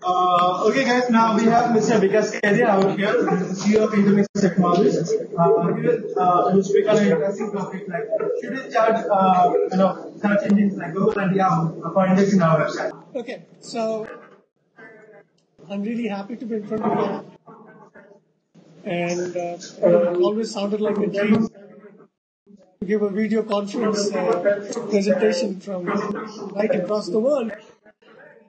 Okay, guys, now we have Mr. Vikas Kedia out here, CEO of InterNext Technologies. He will speak on an interesting topic like should we charge, search engines like Google and Yahoo for indexing our website? Okay, so I'm really happy to be in front of you all. And it always sounded like a dream to give a video conference presentation from right across the world.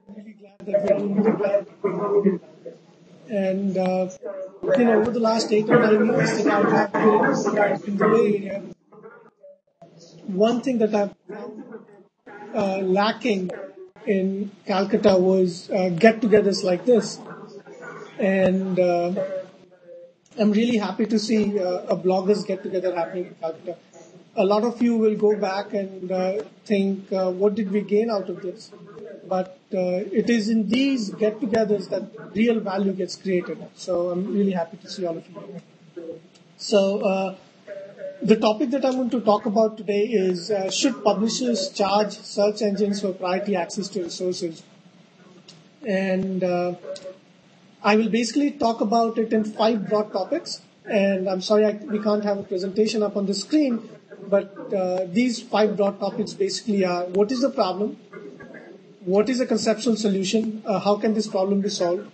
I'm really glad that we're doing it. And, over the last 8 or 9 years that I have been in the Bay Area, one thing that I've found lacking in Calcutta was get-togethers like this. And I'm really happy to see a bloggers get-together happening in Calcutta. A lot of you will go back and think, what did we gain out of this? But it is in these get-togethers that real value gets created. So I'm really happy to see all of you here. So the topic that I'm going to talk about today is, should publishers charge search engines for priority access to resources? And I will basically talk about it in 5 broad topics. And I'm sorry we can't have a presentation up on the screen, but these 5 broad topics basically are: what is the problem? What is a conceptual solution? How can this problem be solved?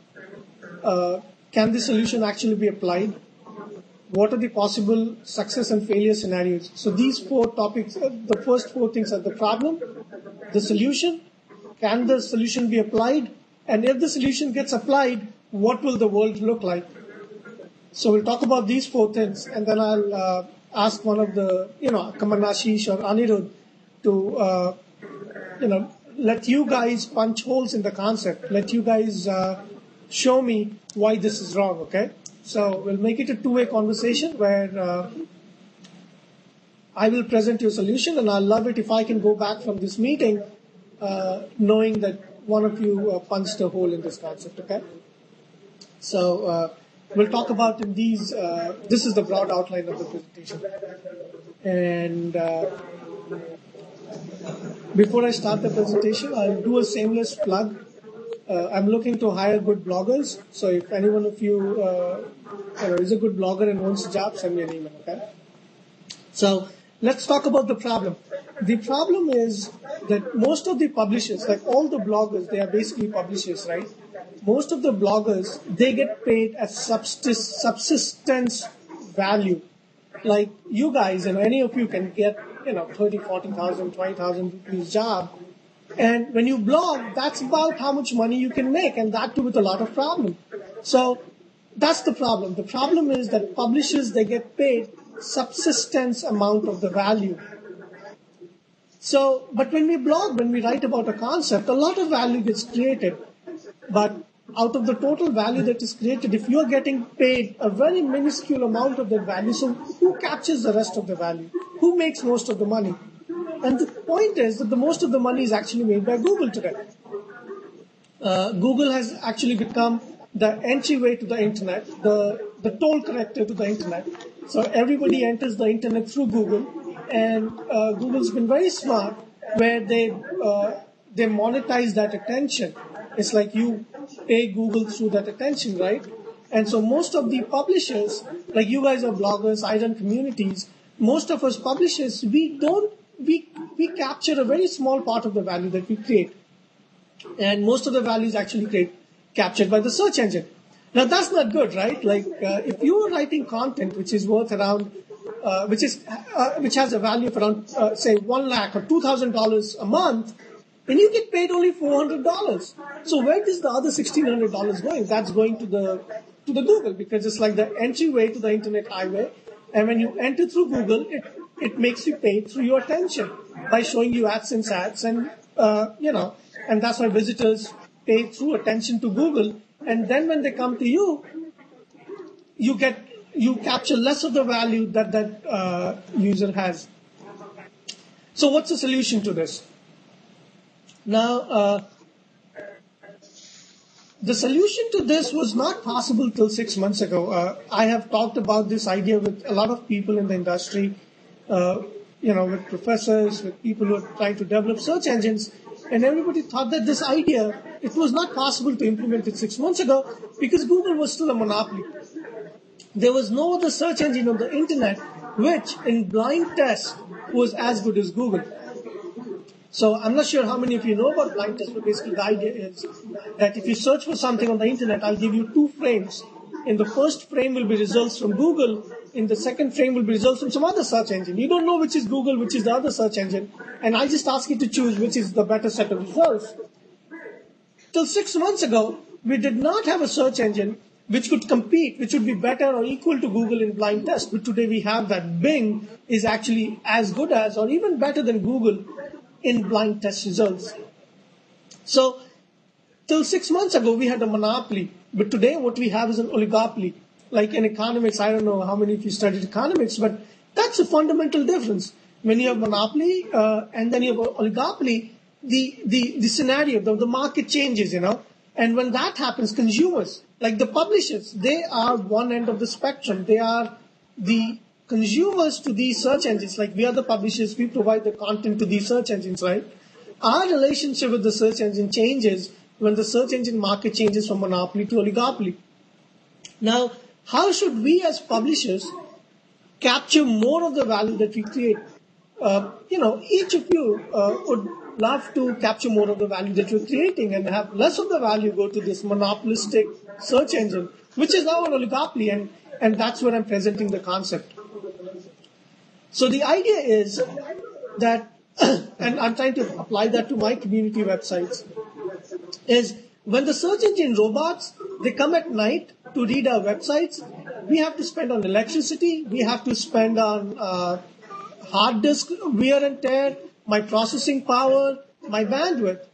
Can the solution actually be applied? What are the possible success and failure scenarios? So these 4 topics, the first 4 things are the problem, the solution, can the solution be applied? And if the solution gets applied, what will the world look like? So we'll talk about these 4 things, and then I'll ask one of the, Kamanashish or Anirudh to, let you guys punch holes in the concept. Let you guys show me why this is wrong, okay? So we'll make it a 2-way conversation where I will present you a solution, and I'll love it if I can go back from this meeting knowing that one of you punched a hole in this concept, okay? So we'll talk about in these, this is the broad outline of the presentation. And before I start the presentation, I'll do a shameless plug. I'm looking to hire good bloggers. So if any one of you is a good blogger and wants a job, send me an email, okay? So let's talk about the problem. The problem is that most of the publishers, like all the bloggers, they are basically publishers, right? Most of the bloggers, they get paid as subsistence value. Like you guys, any of you can get, 30, 40,000, 20,000 rupees job. And when you blog, that's about how much money you can make, and that too with a lot of problem. So that's the problem. The problem is that publishers, they get paid subsistence amount of the value. So, but when we blog, when we write about a concept, a lot of value gets created. But out of the total value that is created, if you're getting paid a very minuscule amount of that value, so who captures the rest of the value? Who makes most of the money? And the point is that the most of the money is actually made by Google today. Google has actually become the entryway to the internet, the toll collector to the internet. So everybody enters the internet through Google, and Google's been very smart where they monetize that attention. It's like you pay Google through that attention, right? And so most of the publishers, like you guys are bloggers, I run communities, most of us publishers, we capture a very small part of the value that we create. And most of the value is actually captured by the search engine. Now that's not good, right? Like if you are writing content which is worth around, which has a value of around, say, $1 lakh or $2,000 a month, and you get paid only $400. So where is the other $1,600 going? That's going to the Google, because it's like the entryway to the internet highway. And when you enter through Google, it makes you pay through your attention by showing you AdSense ads, and and that's why visitors pay through attention to Google. And then when they come to you, you capture less of the value that user has. So what's the solution to this? Now, the solution to this was not possible till 6 months ago. I have talked about this idea with a lot of people in the industry, with professors, with people who are trying to develop search engines. And everybody thought that this idea, it was not possible to implement it 6 months ago because Google was still a monopoly. There was no other search engine on the internet which, in blind test, was as good as Google. So I'm not sure how many of you know about blind test, but basically the idea is that if you search for something on the internet, I'll give you 2 frames. In the first frame will be results from Google. In the second frame will be results from some other search engine. You don't know which is Google, which is the other search engine. And I just ask you to choose which is the better set of results. Till 6 months ago, we did not have a search engine which could compete, which would be better or equal to Google in blind test. But today we have that Bing is actually as good as or even better than Google in blind test results. So, till 6 months ago, we had a monopoly. But today, what we have is an oligopoly. Like in economics, I don't know how many of you studied economics, but that's a fundamental difference. When you have monopoly and then you have oligopoly, the scenario, the market changes, And when that happens, consumers, like the publishers, they are one end of the spectrum. They are the consumers to these search engines. Like we are the publishers, we provide the content to these search engines, right? Our relationship with the search engine changes when the search engine market changes from monopoly to oligopoly. Now, how should we as publishers capture more of the value that we create? Each of you would love to capture more of the value that you're creating and have less of the value go to this monopolistic search engine, which is now an oligopoly, and that's where I'm presenting the concept. So the idea is that, and I'm trying to apply that to my community websites, is when the search engine robots, they come at night to read our websites, we have to spend on electricity, we have to spend on hard disk wear and tear, my processing power, my bandwidth.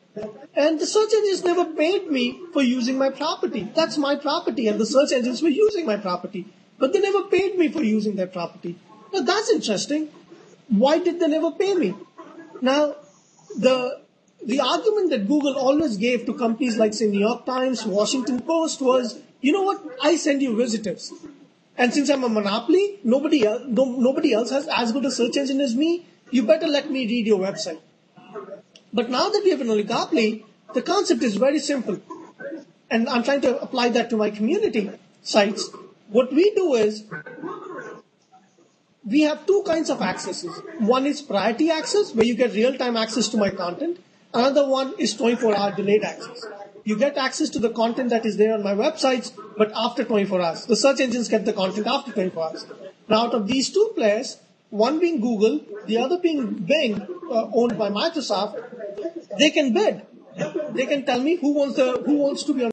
And the search engines never paid me for using my property. That's my property, and the search engines were using my property. But they never paid me for using their property. Now that's interesting. Why did they never pay me? Now, the argument that Google always gave to companies like, say, New York Times, Washington Post was, you know what, I send you visitors. And since I'm a monopoly, nobody else has as good a search engine as me, you better let me read your website. But now that we have an oligopoly, the concept is very simple. And I'm trying to apply that to my community sites. What we do is, we have 2 kinds of accesses. One is priority access, where you get real-time access to my content. Another one is 24-hour delayed access. You get access to the content that is there on my websites, but after 24 hours. The search engines get the content after 24 hours. Now, out of these 2 players, one being Google, the other being Bing, owned by Microsoft, they can bid. They can tell me who wants to be on